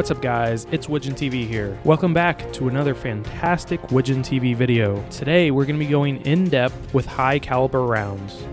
What's up guys, it's Widgeon TV here. Welcome back to another fantastic Widgeon TV video. Today we're going to be going in depth with high caliber rounds.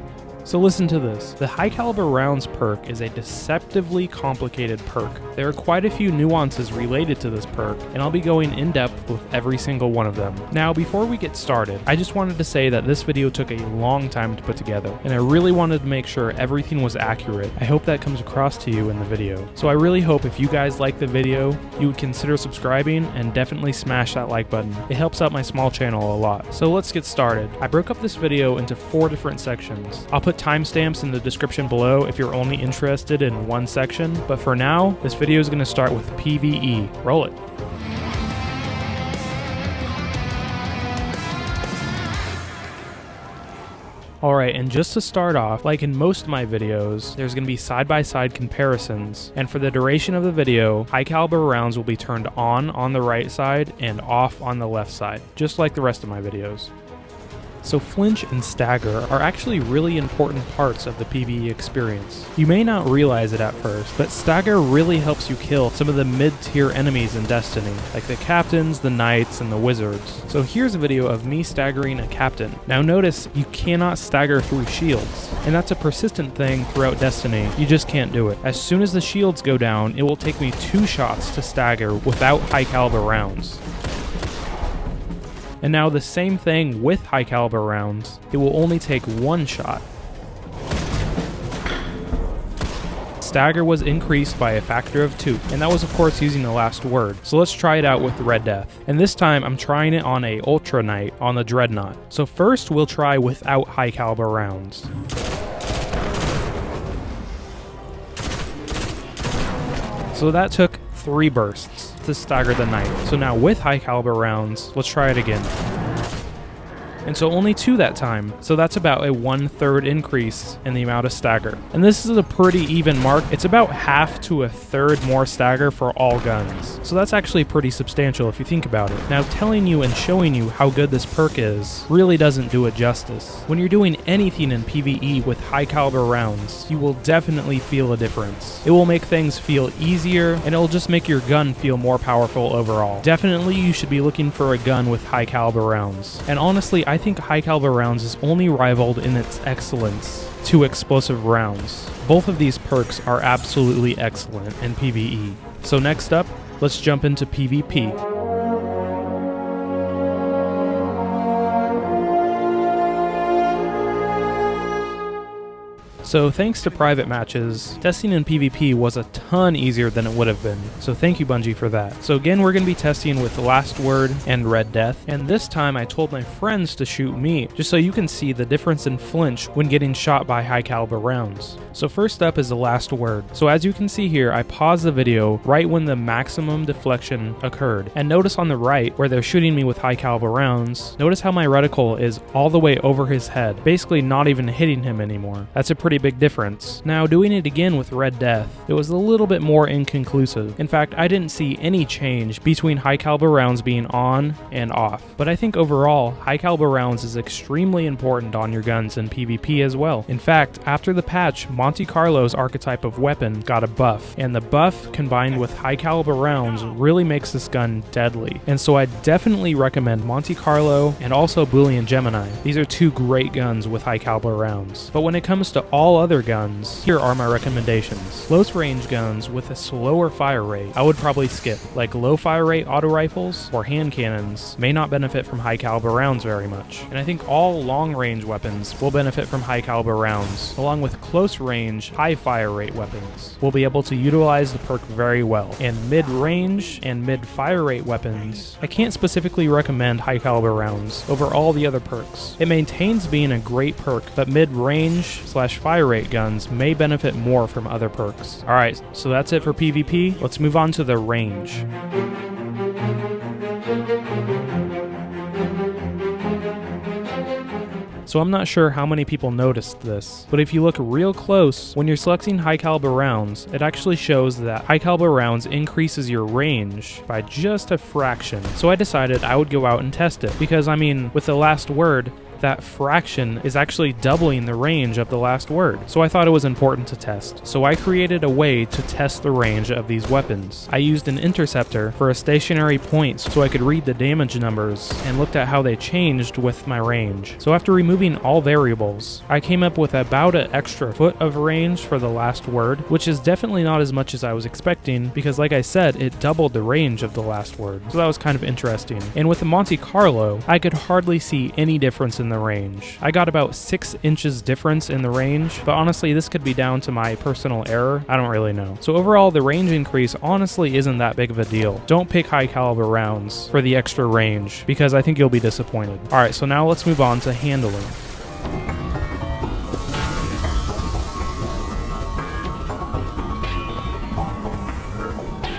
So listen to this. The high caliber rounds perk is a deceptively complicated perk. There are quite a few nuances related to this perk, and I'll be going in depth with every single one of them. Now before we get started, I just wanted to say that this video took a long time to put together, and I really wanted to make sure everything was accurate. I hope that comes across to you in the video. So I really hope if you guys like the video, you would consider subscribing and definitely smash that like button. It helps out my small channel a lot. So let's get started. I broke up this video into 4 different sections. I'll put timestamps in the description below if you're only interested in one section, but for now, this video is going to start with PvE. Roll it. Alright, and just to start off, like in most of my videos, there's going to be side-by-side comparisons, and for the duration of the video, high caliber rounds will be turned on the right side and off on the left side, just like the rest of my videos. So Flinch and Stagger are actually really important parts of the PvE experience. You may not realize it at first, but Stagger really helps you kill some of the mid-tier enemies in Destiny, like the captains, the knights, and the wizards. So here's a video of me staggering a captain. Now notice, you cannot stagger through shields, and that's a persistent thing throughout Destiny. You just can't do it. As soon as the shields go down, it will take me 2 shots to stagger without high caliber rounds. And now the same thing with high caliber rounds, it will only take 1 shot. Stagger was increased by a factor of 2, and that was of course using the last word. So let's try it out with Red Death. And this time I'm trying it on a Ultra Knight on the Dreadnought. So first we'll try without high caliber rounds. So that took 3 bursts to stagger the knight. So now with high caliber rounds, let's try it again. And so only 2 that time, so that's about a 1/3 increase in the amount of stagger. And this is a pretty even mark. It's about half to a third more stagger for all guns. So that's actually pretty substantial if you think about it. Now telling you and showing you how good this perk is really doesn't do it justice. When you're doing anything in PvE with high caliber rounds, you will definitely feel a difference. It will make things feel easier, and it will just make your gun feel more powerful overall. Definitely you should be looking for a gun with high caliber rounds. And honestly, I think high caliber rounds is only rivaled in its excellence to explosive rounds. Both of these perks are absolutely excellent in PvE. So next up, let's jump into PvP. So thanks to private matches, testing in PvP was a ton easier than it would have been, so thank you Bungie for that. So again, we're going to be testing with The Last Word and Red Death, and this time I told my friends to shoot me, just so you can see the difference in flinch when getting shot by high caliber rounds. So first up is The Last Word. So as you can see here, I paused the video right when the maximum deflection occurred, and notice on the right, where they're shooting me with high caliber rounds, notice how my reticle is all the way over his head, basically not even hitting him anymore. That's a pretty big difference. Now doing it again with Red Death, it was a little bit more inconclusive. In fact, I didn't see any change between high caliber rounds being on and off. But I think overall, high caliber rounds is extremely important on your guns in PvP as well. In fact, after the patch, Monte Carlo's archetype of weapon got a buff, and the buff combined with high caliber rounds really makes this gun deadly. And so I definitely recommend Monte Carlo and also Boolean Gemini. These are 2 great guns with high caliber rounds. But when it comes to all other guns, here are my recommendations. Close range guns with a slower fire rate, I would probably skip, like low fire rate auto rifles or hand cannons may not benefit from high caliber rounds very much. And I think all long range weapons will benefit from high caliber rounds, along with close range, high fire rate weapons. We'll be able to utilize the perk very well. And mid range and mid fire rate weapons, I can't specifically recommend high caliber rounds over all the other perks. It maintains being a great perk, but mid range / fire rate guns may benefit more from other perks. Alright, so that's it for PvP. Let's move on to the range. So I'm not sure how many people noticed this, but if you look real close, when you're selecting high caliber rounds, it actually shows that high caliber rounds increases your range by just a fraction. So I decided I would go out and test it, because I mean, with The Last Word, that fraction is actually doubling the range of the last word. So I thought it was important to test. So I created a way to test the range of these weapons. I used an interceptor for a stationary point so I could read the damage numbers and looked at how they changed with my range. So after removing all variables, I came up with about an extra foot of range for the last word, which is definitely not as much as I was expecting because, like I said, it doubled the range of the last word. So that was kind of interesting. And with the Monte Carlo, I could hardly see any difference in the range. I got about 6 inches difference in the range, but honestly this could be down to my personal error. I don't really know. So overall, the range increase honestly isn't that big of a deal. Don't pick high caliber rounds for the extra range because I think you'll be disappointed. Alright, so now let's move on to handling.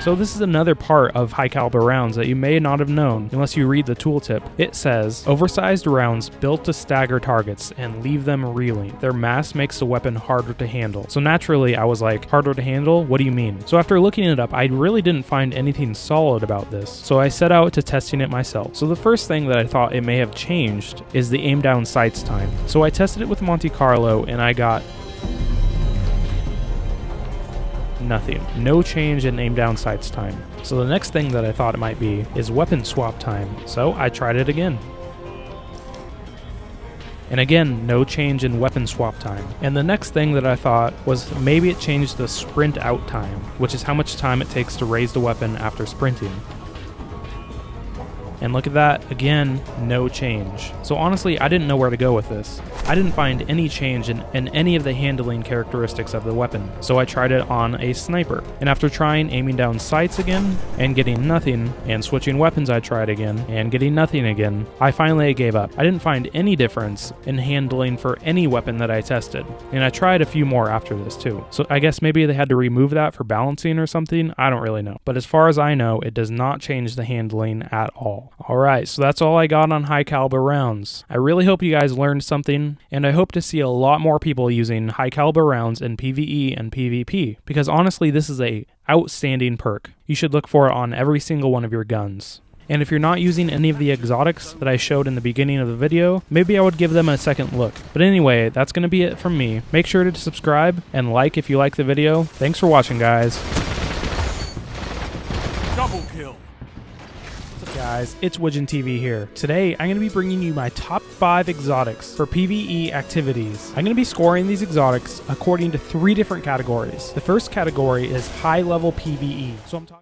So this is another part of high caliber rounds that you may not have known unless you read the tooltip. It says, oversized rounds built to stagger targets and leave them reeling. Their mass makes the weapon harder to handle. So naturally I was like, harder to handle? What do you mean? So after looking it up, I really didn't find anything solid about this. So I set out to testing it myself. So the first thing that I thought it may have changed is the aim down sights time. So I tested it with Monte Carlo and I got nothing. No change in aim down sights time. So the next thing that I thought it might be is weapon swap time. So I tried it again. And again, no change in weapon swap time. And the next thing that I thought was maybe it changed the sprint out time, which is how much time it takes to raise the weapon after sprinting. And look at that, again, no change. So honestly, I didn't know where to go with this. I didn't find any change in any of the handling characteristics of the weapon, so I tried it on a sniper. And after trying aiming down sights again, and getting nothing, and switching weapons I tried again, and getting nothing again, I finally gave up. I didn't find any difference in handling for any weapon that I tested. And I tried a few more after this too. So I guess maybe they had to remove that for balancing or something, I don't really know. But as far as I know, it does not change the handling at all. Alright, so that's all I got on high caliber rounds. I really hope you guys learned something, and I hope to see a lot more people using high caliber rounds in PvE and PvP, because honestly this is a outstanding perk. You should look for it on every single one of your guns. And if you're not using any of the exotics that I showed in the beginning of the video, maybe I would give them a second look. But anyway, that's going to be it from me. Make sure to subscribe and like if you like the video. Thanks for watching, guys. Double kill. Guys, it's Widgeon TV here. Today, I'm going to be bringing you my top 5 exotics for PvE activities. I'm going to be scoring these exotics according to 3 different categories. The first category is high level PvE. So I'm talking